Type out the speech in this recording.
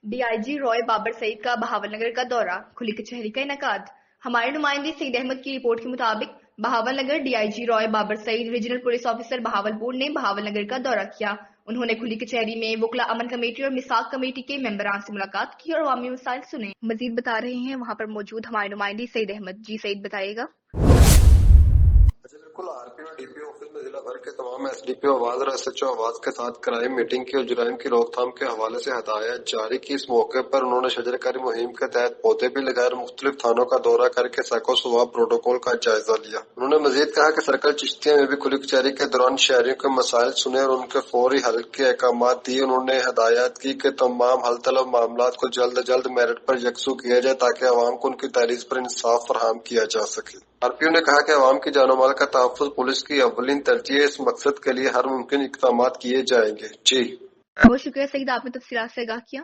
D I G Rai Babar سعید کا بہاولنگر کا دورہ، کھلی کچہری کا انعقاد۔ ہمارے نمائندے سعید احمد کی رپورٹ کے مطابق Bahawalnagar D I G Rai Babar Saeed regional police officer Bahawalpur نے بہاولنگر کا دورہ کیا۔ انہوں نے کھلی کچہری میں وکلا امن کمیٹی اور میثاق کمیٹی کے ممبران سے ملاقات کی اور عوامی مسائل سنے۔ مزید بتا رہے ہیں وہاں پر موجود ہمارے نمائندے سعید احمد۔ جی سعید بتائیے گا۔ بالکل، R P O D P O office میں ضلع بھر کے تمام ایس ڈی پی او آواز اور ایس ایچ او آواز کے ساتھ کرائم میٹنگ کی اور جرائم کی روک تھام کے حوالے سے ہدایات جاری کی۔ اس موقع پر انہوں نے شجر کاری مہم کے تحت پودے بھی لگائے اور مختلف تھانوں کا دورہ کر کے سیکو سوا پروٹوکول کا جائزہ لیا۔ انہوں نے مزید کہا کہ سرکل چشتیہ میں بھی کھلی کچہری کے دوران شہریوں کے مسائل سنے اور ان کے فوری حل کے احکامات دیے۔ انہوں نے ہدایات کی کہ تمام حل طلب معاملات کو جلد از جلد میرٹ پر یکسو کیا جائے تاکہ عوام کو ان کی تحریر پر انصاف فراہم کیا جا سکے۔ آر پی او نے کہا کہ عوام کی جان و مال کا تحفظ پولیس کی اولین ترجیح ہے۔ اس مقصد کے لیے ہر ممکن اقدامات کیے جائیں گے۔ جی بہت شکریہ سعید، آپ نے تفصیلات سے آگاہ کیا۔